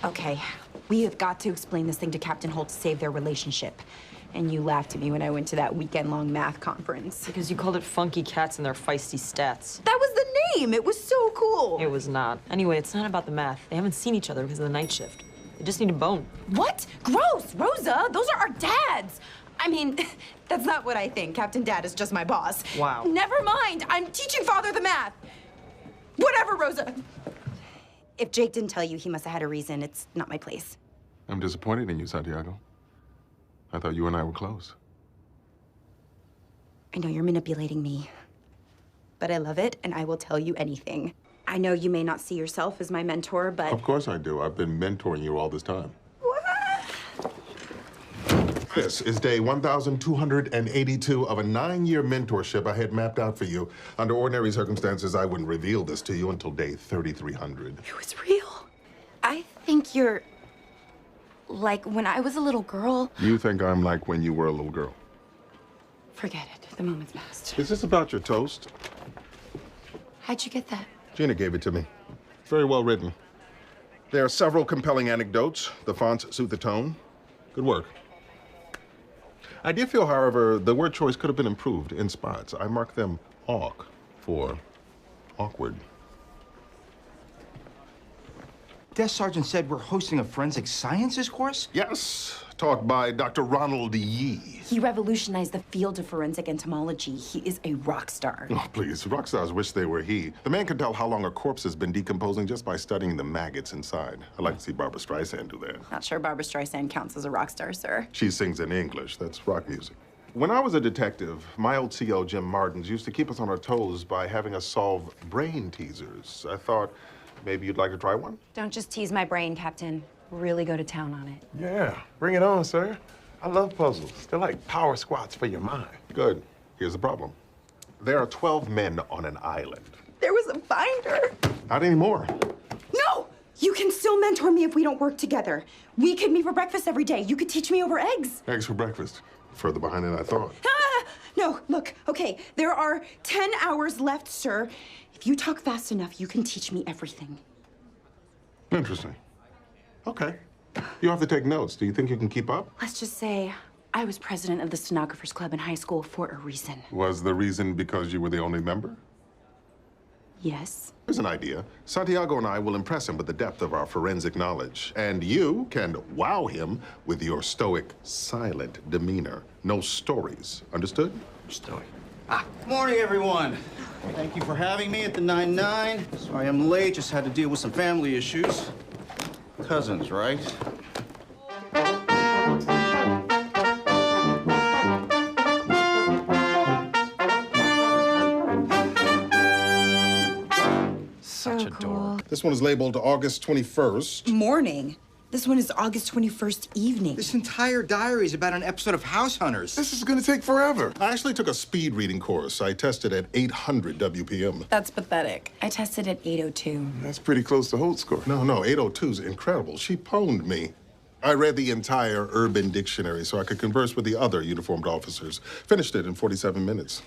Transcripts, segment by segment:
Okay, we have got to explain this thing to Captain Holt to save their relationship. And you laughed at me when I went to that weekend-long math conference. Because you called it funky cats and their feisty stats. That was the name! It was so cool! It was not. Anyway, it's not about the math. They haven't seen each other because of the night shift. They just need a bone. What? Gross! Rosa, those are our dads! I mean, that's not what I think. Captain Dad is just my boss. Wow. Never mind. I'm teaching Father the math. Whatever, Rosa. If Jake didn't tell you, he must have had a reason. It's not my place. I'm disappointed in you, Santiago. I thought you and I were close. I know you're manipulating me, but I love it, and I will tell you anything. I know you may not see yourself as my mentor, but... Of course I do. I've been mentoring you all this time. What? This is day 1,282 of a 9-year mentorship I had mapped out for you. Under ordinary circumstances, I wouldn't reveal this to you until day 3,300. It was real. I think you're... like when I was a little girl. You think I'm like when you were a little girl? Forget it. The moment's past. Is this about your toast? How'd you get that? Gina gave it to me. Very well written. There are several compelling anecdotes. The fonts suit the tone. Good work. I did feel, however, the word choice could have been improved in spots. I marked them awk for awkward. Desk Sergeant said we're hosting a forensic sciences course? Yes, taught by Dr. Ronald Yee. He revolutionized the field of forensic entomology. He is a rock star. Oh, please, rock stars wish they were he. The man can tell how long a corpse has been decomposing just by studying the maggots inside. I'd like to see Barbra Streisand do that. Not sure Barbra Streisand counts as a rock star, sir. She sings in English. That's rock music. When I was a detective, my old CO, Jim Martins, used to keep us on our toes by having us solve brain teasers. I thought maybe you'd like to try one? Don't just tease my brain, Captain. Really go to town on it. Yeah, bring it on, sir. I love puzzles. They're like power squats for your mind. Good. Here's the problem. There are 12 men on an island. There was a binder. Not anymore. No! You can still mentor me if we don't work together. We could meet for breakfast every day. You could teach me over eggs. Eggs for breakfast. Further behind than I thought. Ah! No, look, okay, there are 10 hours left, sir. If you talk fast enough, you can teach me everything. Interesting. Okay. You have to take notes. Do you think you can keep up? Let's just say I was president of the Stenographers Club in high school for a reason. Was the reason because you were the only member? Yes. Here's an idea. Santiago and I will impress him with the depth of our forensic knowledge. And you can wow him with your stoic, silent demeanor. No stories. Understood? Stoic. Good morning, everyone. Thank you for having me at the 9-9. Sorry I'm late, just had to deal with some family issues. Cousins, right? Such a dork. This one is labeled August 21st. Morning. This one is August 21st evening. This entire diary is about an episode of House Hunters. This is gonna take forever. I actually took a speed reading course. I tested at 800 WPM. That's pathetic. I tested at 802. That's pretty close to Holt's score. No, 802's incredible. She pwned me. I read the entire Urban Dictionary so I could converse with the other uniformed officers. Finished it in 47 minutes.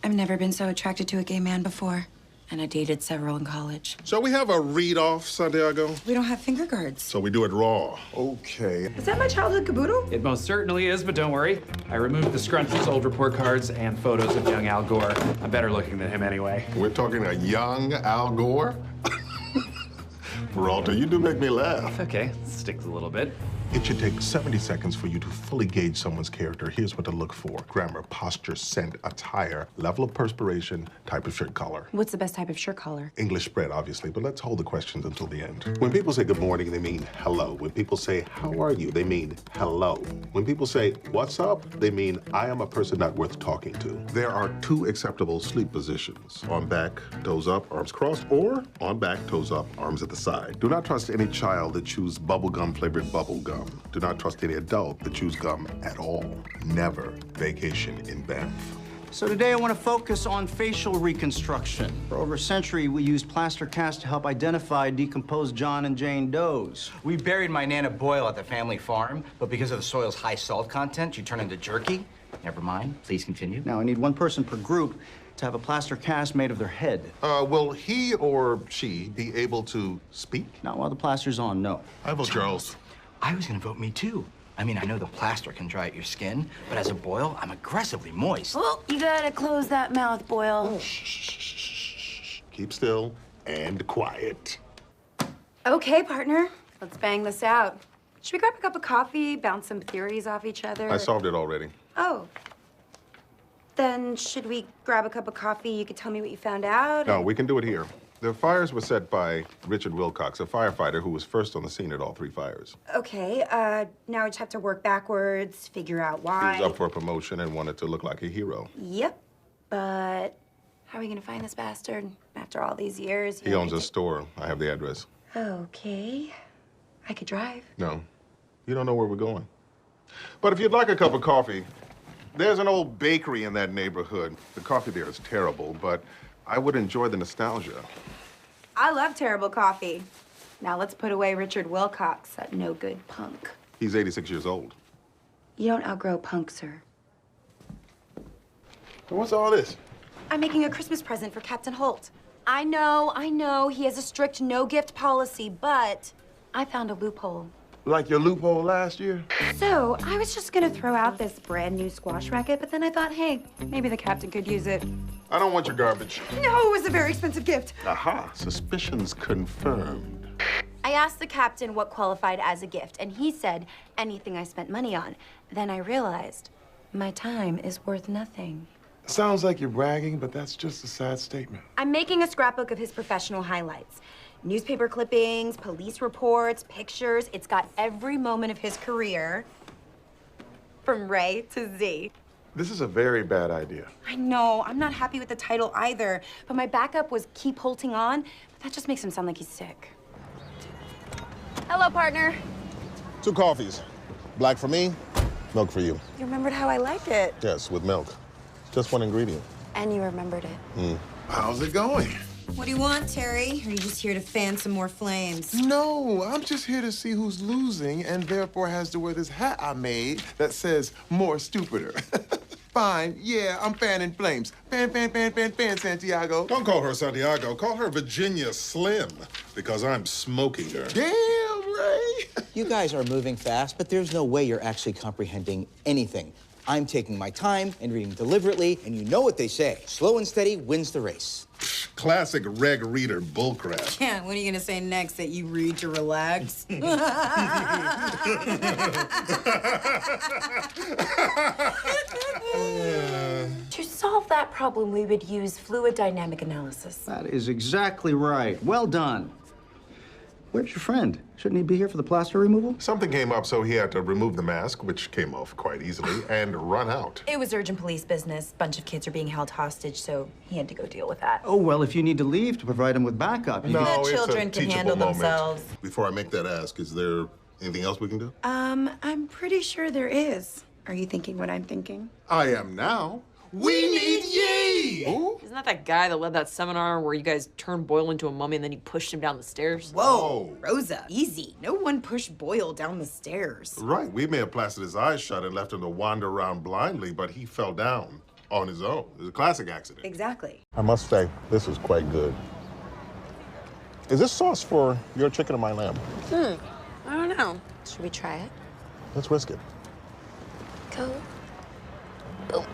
I've never been so attracted to a gay man before. And I dated several in college. Shall we have a read-off, Santiago? We don't have finger guards. So we do it raw. Okay. Is that my childhood caboodle? It most certainly is, but don't worry. I removed the scrunchies, old report cards, and photos of young Al Gore. I'm better looking than him anyway. We're talking a young Al Gore? Peralta, you do make me laugh. Okay, sticks a little bit. It should take 70 seconds for you to fully gauge someone's character. Here's what to look for. Grammar, posture, scent, attire, level of perspiration, type of shirt collar. What's the best type of shirt collar? English spread, obviously, but let's hold the questions until the end. When people say good morning, they mean hello. When people say, how are you, they mean hello. When people say, what's up, they mean I am a person not worth talking to. There are 2 acceptable sleep positions. On back, toes up, arms crossed, or on back, toes up, arms at the side. Do not trust any child that chews bubblegum-flavored bubble gum. Do not trust any adult that chews gum at all. Never vacation in Banff. So today I want to focus on facial reconstruction. For over a century, we used plaster casts to help identify decomposed John and Jane Does. We buried my Nana Boyle at the family farm, but because of the soil's high salt content, she turned into jerky. Never mind. Please continue. Now, I need one person per group. to have a plaster cast made of their head. Will he or she be able to speak? Not while the plaster's on, no. I vote Charles. I was gonna vote me too. I mean, I know the plaster can dry out your skin, but as a Boyle, I'm aggressively moist. Well, you gotta close that mouth, Boyle. Shh. Keep still and quiet. Okay, partner. Let's bang this out. Should we grab a cup of coffee, bounce some theories off each other? I solved it already. Oh. Then should we grab a cup of coffee? You could tell me what you found out? No, we can do it here. The fires were set by Richard Wilcox, a firefighter who was first on the scene at all 3 fires. Okay, now we just have to work backwards, figure out why. He was up for a promotion and wanted to look like a hero. Yep, but how are we gonna find this bastard after all these years? He owns a store. I have the address. Okay, I could drive. No, you don't know where we're going. But if you'd like a cup of coffee, there's an old bakery in that neighborhood. The coffee there is terrible, but I would enjoy the nostalgia. I love terrible coffee. Now let's put away Richard Wilcox, that no-good punk. He's 86 years old. You don't outgrow punk, sir. What's all this? I'm making a Christmas present for Captain Holt. I know, he has a strict no-gift policy, but I found a loophole. Like your loophole last year? So, I was just gonna throw out this brand new squash racket, but then I thought, hey, maybe the captain could use it. I don't want your garbage. No, it was a very expensive gift. Aha, suspicions confirmed. I asked the captain what qualified as a gift, and he said anything I spent money on. Then I realized my time is worth nothing. Sounds like you're bragging, but that's just a sad statement. I'm making a scrapbook of his professional highlights. Newspaper clippings, police reports, pictures. It's got every moment of his career, from Ray to Z. This is a very bad idea. I know, I'm not happy with the title either, but my backup was Keep Holting On, but that just makes him sound like he's sick. Hello, partner. 2 coffees. Black for me, milk for you. You remembered how I like it. Yes, with milk. Just one ingredient. And you remembered it. How's it going? What do you want, Terry? Or are you just here to fan some more flames? No, I'm just here to see who's losing and therefore has to wear this hat I made that says more stupider. Fine, yeah, I'm fanning flames. Fan, Santiago. Don't call her Santiago. Call her Virginia Slim, because I'm smoking her. Damn, Ray. You guys are moving fast, but there's no way you're actually comprehending anything. I'm taking my time and reading deliberately, and you know what they say. Slow and steady wins the race. Classic reg reader bullcrap. Yeah, what are you gonna say next? That you read to relax? To solve that problem, we would use fluid dynamic analysis. That is exactly right. Well done. Where's your friend? Shouldn't he be here for the plaster removal? Something came up, so he had to remove the mask, which came off quite easily, and run out. It was urgent police business. Bunch of kids are being held hostage, so he had to go deal with that. Oh, well, if you need to leave to provide him with backup, you No, The it's children a can teachable handle moment. themselves. Before I make that ask, is there anything else we can do? I'm pretty sure there is. Are you thinking what I'm thinking? I am now. We need ye! Who? Isn't that guy that led that seminar where you guys turned Boyle into a mummy and then you pushed him down the stairs? Whoa, Oh. Rosa, easy. No one pushed Boyle down the stairs. Right, we may have plastered his eyes shut and left him to wander around blindly, but he fell down on his own. It was a classic accident. Exactly. I must say, this is quite good. Is this sauce for your chicken or my lamb? I don't know. Should we try it? Let's risk it. Go. Boom.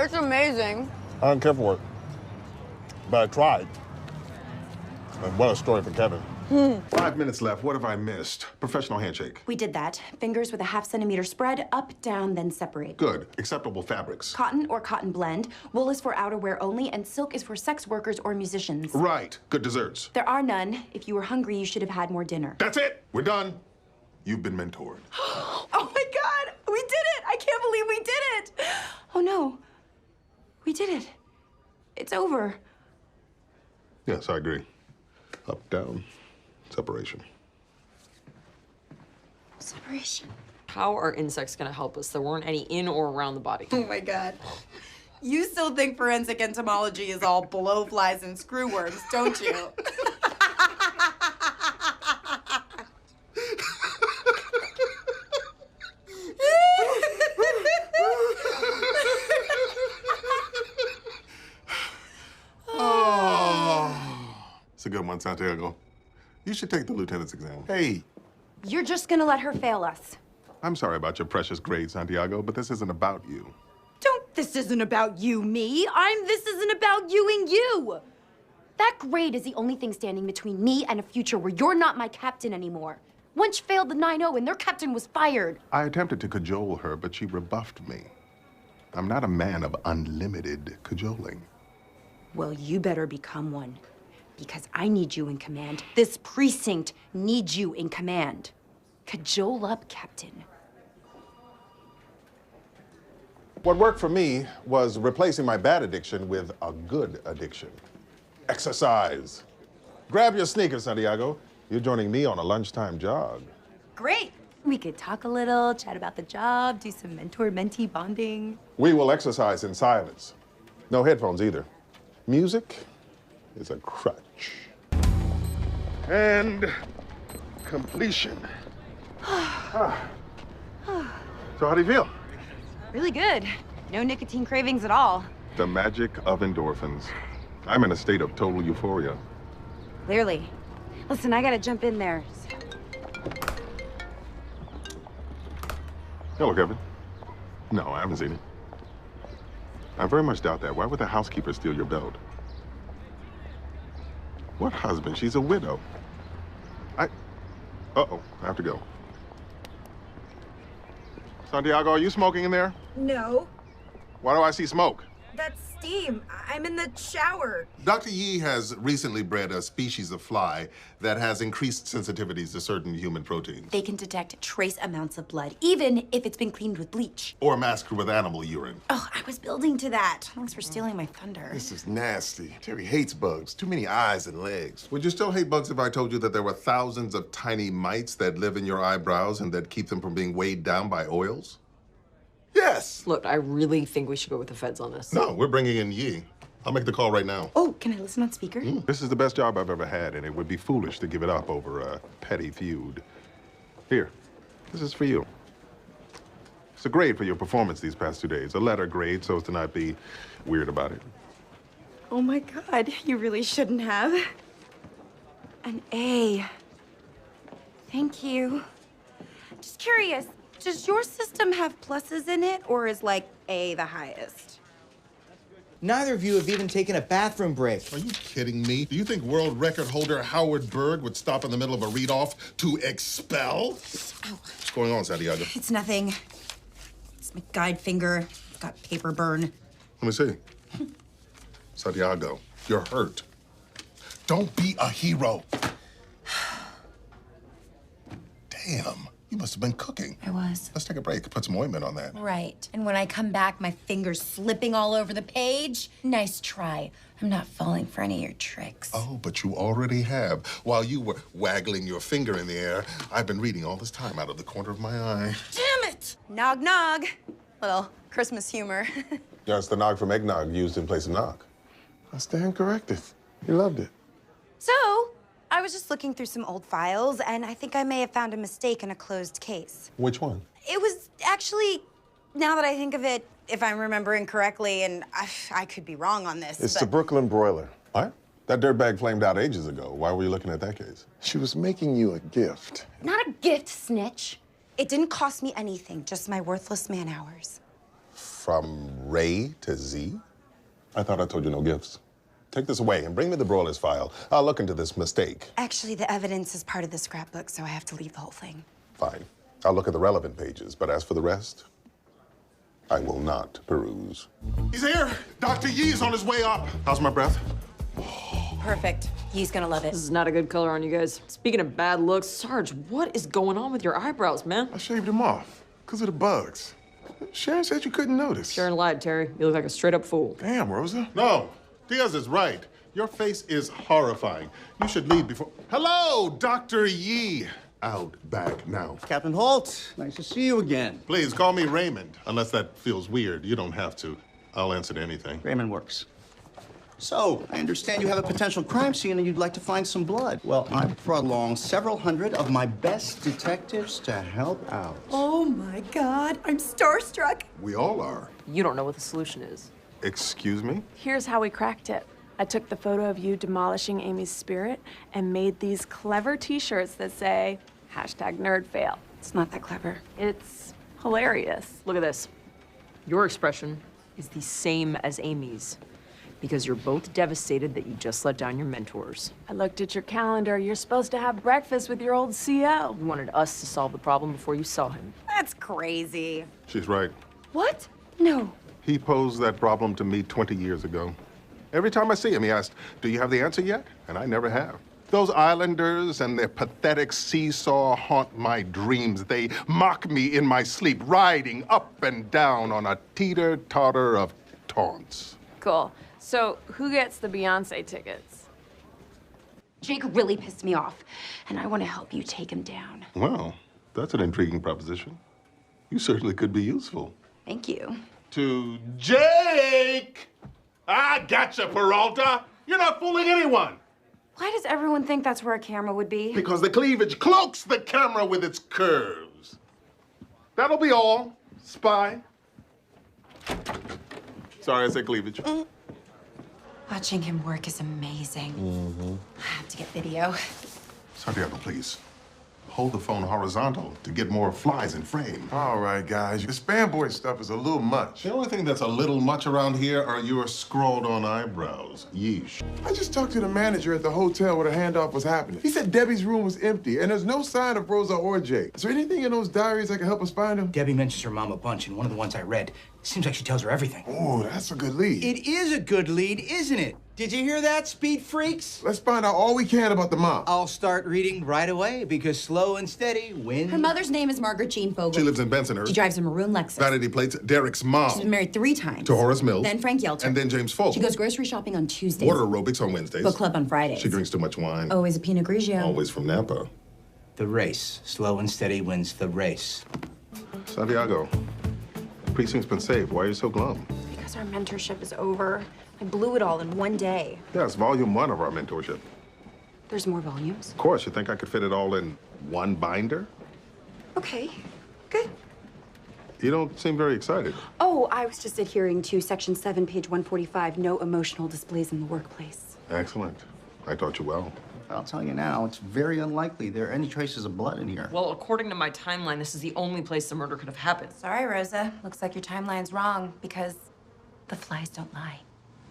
It's amazing. I don't care for it, but I tried. And what a story for Kevin. 5 minutes left. What have I missed? Professional handshake. We did that. Fingers with a ½ centimeter spread, up, down, then separate. Good. Acceptable fabrics. Cotton or cotton blend. Wool is for outerwear only, and silk is for sex workers or musicians. Right. Good desserts. There are none. If you were hungry, you should have had more dinner. That's it. We're done. You've been mentored. Oh my God! We did it! I can't believe we did it! Oh no. We did it. It's over. Yes, I agree. Up, down, separation. Separation. How are insects gonna help us? There weren't any in or around the body. Oh my God. You still think forensic entomology is all blowflies and screwworms, don't you? It's a good one, Santiago. You should take the lieutenant's exam. Hey, You're just gonna let her fail us. I'm sorry about your precious grade, Santiago, but this isn't about you. This isn't about you, me. This isn't about you and you. That grade is the only thing standing between me and a future where you're not my captain anymore. Wunsch failed the 9-0 and their captain was fired. I attempted to cajole her, but she rebuffed me. I'm not a man of unlimited cajoling. Well, you better become one, because I need you in command. This precinct needs you in command. Cajole up, Captain. What worked for me was replacing my bad addiction with a good addiction. Exercise. Grab your sneakers, Santiago. You're joining me on a lunchtime jog. Great. We could talk a little, chat about the job, do some mentor-mentee bonding. We will exercise in silence. No headphones either. Music is a crutch. And completion. So how do you feel? Really good. No nicotine cravings at all. The magic of endorphins. I'm in a state of total euphoria. Clearly. Listen, I gotta jump in there. Hello, Kevin. No, I haven't seen it. I very much doubt that. Why would the housekeeper steal your belt? What husband? She's a widow. Uh-oh, I have to go. Santiago, are you smoking in there? No, Why do I see smoke? that's steam. I'm in the shower. Dr. Yee has recently bred a species of fly that has increased sensitivities to certain human proteins. They can detect trace amounts of blood, even if it's been cleaned with bleach. Or masked with animal urine. Oh, I was building to that. Thanks for stealing my thunder. This is nasty. Terry hates bugs. Too many eyes and legs. Would you still hate bugs if I told you that there were thousands of tiny mites that live in your eyebrows and that keep them from being weighed down by oils? Yes! Look, I really think we should go with the feds on this. No, we're bringing in Yee. I'll make the call right now. Oh, can I listen on speaker? This is the best job I've ever had, and it would be foolish to give it up over a petty feud. Here, this is for you. It's a grade for your performance these past 2 days. A letter grade so as to not be weird about it. Oh my God, you really shouldn't have. An A. Thank you. Just curious, does your system have pluses in it, or is like A the highest? Neither of you have even taken a bathroom break. Are you kidding me? Do you think world record holder Howard Berg would stop in the middle of a read-off to expel? Ow. What's going on, Santiago? It's nothing. It's my guide finger. It's got paper burn. Let me see. Santiago, you're hurt. Don't be a hero. Damn, you must have been cooking. I was. Let's take a break. Put some ointment on that. Right. And when I come back, my finger's slipping all over the page. Nice try. I'm not falling for any of your tricks. Oh, but you already have. While you were waggling your finger in the air, I've been reading all this time out of the corner of my eye. Damn it! Nog nog. Little Christmas humor. Yeah, it's the nog from eggnog used in place of nog. I stand corrected. He loved it. So, I was just looking through some old files, and I think I may have found a mistake in a closed case. Which one? It was actually, now that I think of it, if I'm remembering correctly, and I could be wrong on this, It's but... the Brooklyn broiler. What? That dirtbag flamed out ages ago. Why were you looking at that case? She was making you a gift. Not a gift, snitch. It didn't cost me anything, just my worthless man-hours. From Ray to Z? I thought I told you no gifts. Take this away and bring me the broiler's file. I'll look into this mistake. Actually, the evidence is part of the scrapbook, so I have to leave the whole thing. Fine. I'll look at the relevant pages, but as for the rest, I will not peruse. He's here! Dr. Yee's on his way up. How's my breath? Perfect. He's gonna love it. This is not a good color on you guys. Speaking of bad looks, Sarge, what is going on with your eyebrows, man? I shaved him off because of the bugs. Sharon said you couldn't notice. Sharon lied, Terry. You look like a straight-up fool. Damn, Rosa. No, Diaz is right. Your face is horrifying. You should leave before... Hello, Dr. Yee. Out back now. Captain Holt, nice to see you again. Please call me Raymond, unless that feels weird. You don't have to. I'll answer to anything. Raymond works. So, I understand you have a potential crime scene and you'd like to find some blood. Well, I've brought along several hundred of my best detectives to help out. Oh my God, I'm starstruck. We all are. You don't know what the solution is. Excuse me? Here's how we cracked it. I took the photo of you demolishing Amy's spirit and made these clever t-shirts that say, #nerdfail. It's not that clever. It's hilarious. Look at this. Your expression is the same as Amy's, because you're both devastated that you just let down your mentors. I looked at your calendar. You're supposed to have breakfast with your old CO. You wanted us to solve the problem before you saw him. That's crazy. She's right. What? No. He posed that problem to me 20 years ago. Every time I see him, he asks, "Do you have the answer yet?" And I never have. Those islanders and their pathetic seesaw haunt my dreams. They mock me in my sleep, riding up and down on a teeter-totter of taunts. Cool. So who gets the Beyonce tickets? Jake really pissed me off, and I want to help you take him down. Well, that's an intriguing proposition. You certainly could be useful. Thank you. To Jake! I gotcha, Peralta! You're not fooling anyone! Why does everyone think that's where a camera would be? Because the cleavage cloaks the camera with its curves. That'll be all, spy. Sorry, I said cleavage. Watching him work is amazing. I have to get video. Santiago, please. Hold the phone horizontal to get more flies in frame. All right, guys. This fanboy stuff is a little much. The only thing that's a little much around here are your scrawled-on eyebrows. Yeesh. I just talked to the manager at the hotel where the handoff was happening. He said Debbie's room was empty, and there's no sign of Rosa or Jake. Is there anything in those diaries that can help us find them? Debbie mentions her mom a bunch, and one of the ones I read seems like she tells her everything. Oh, that's a good lead. It is a good lead, isn't it? Did you hear that, speed freaks? Let's find out all we can about the mom. I'll start reading right away because slow and steady wins. Her mother's name is Margaret Jean Fogel. She lives in Bensonhurst. She drives a maroon Lexus. Vanity plates, Derek's mom. She's been married 3 times. To Horace Mills. Then Frank Yelter. And then James Fogel. She goes grocery shopping on Tuesdays. Water aerobics on Wednesdays. Book club on Fridays. She drinks too much wine. Always a Pinot Grigio. Always from Napa. The race. Slow and steady wins the race. Santiago, the precinct's been saved. Why are you so glum? Because our mentorship is over. I blew it all in one day. Yeah, it's volume 1 of our mentorship. There's more volumes. Of course, you think I could fit it all in one binder? Okay, good. You don't seem very excited. Oh, I was just adhering to Section 7, page 145, no emotional displays in the workplace. Excellent. I taught you well. I'll tell you now, it's very unlikely there are any traces of blood in here. Well, according to my timeline, this is the only place the murder could have happened. Sorry, Rosa. Looks like your timeline's wrong because the flies don't lie.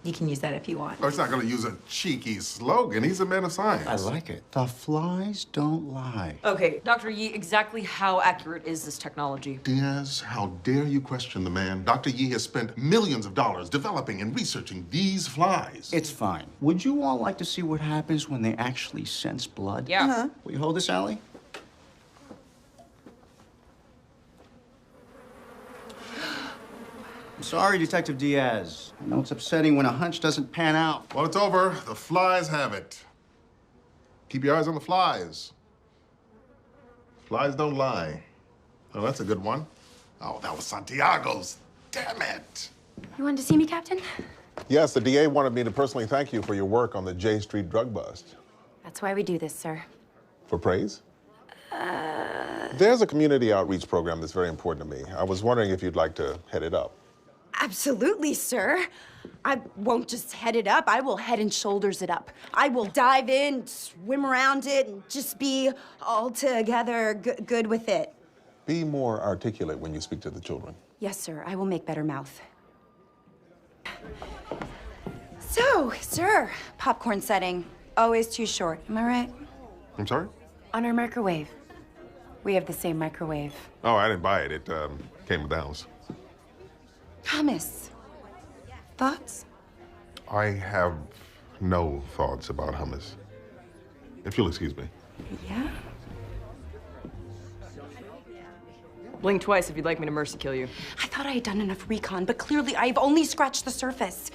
You can use that if you want. Oh, he's not going to use a cheeky slogan. He's a man of science. I like it. The flies don't lie. Okay, Dr. Yi, exactly how accurate is this technology? Diaz, how dare you question the man? Dr. Yi has spent millions of dollars developing and researching these flies. It's fine. Would you all like to see what happens when they actually sense blood? Yeah. Will you hold this, Allie? I'm sorry, Detective Diaz. I know it's upsetting when a hunch doesn't pan out. Well, it's over. The flies have it. Keep your eyes on the flies. Flies don't lie. Oh, that's a good one. Oh, that was Santiago's. Damn it. You wanted to see me, Captain? Yes, the DA wanted me to personally thank you for your work on the J Street drug bust. That's why we do this, sir. For praise? There's a community outreach program that's very important to me. I was wondering if you'd like to head it up. Absolutely, sir. I won't just head it up. I will head and shoulders it up. I will dive in, swim around it, and just be altogether good with it. Be more articulate when you speak to the children. Yes, sir. I will make better mouth. So, sir, popcorn setting. Always too short. Am I right? I'm sorry? On our microwave. We have the same microwave. Oh, I didn't buy it. It came with the house. Hummus. Thoughts? I have no thoughts about hummus. If you'll excuse me. Yeah? Blink twice if you'd like me to mercy kill you. I thought I had done enough recon, but clearly I've only scratched the surface.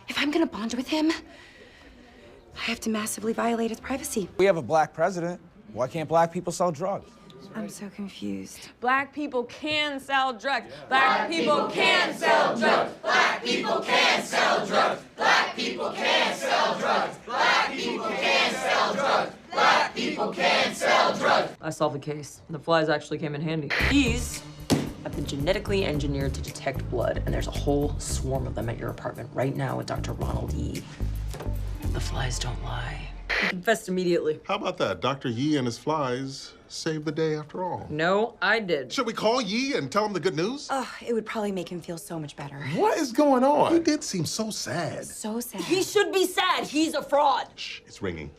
If I'm gonna bond with him, I have to massively violate his privacy. We have a black president. Why can't black people sell drugs? I'm so confused. Black people can sell drugs. Black people can sell drugs. Black people can sell drugs. Black people can sell drugs. Black people can sell drugs. Black people can sell drugs. I solved the case. The flies actually came in handy. These have been genetically engineered to detect blood, and there's a whole swarm of them at your apartment right now with Dr. Ronald E. The flies don't lie. He confessed immediately. How about that? Dr. Yi and his flies saved the day after all. No, I did. Should we call Yi and tell him the good news? Oh, it would probably make him feel so much better. What is going on? He did seem so sad. So sad. He should be sad. He's a fraud. Shh, it's ringing.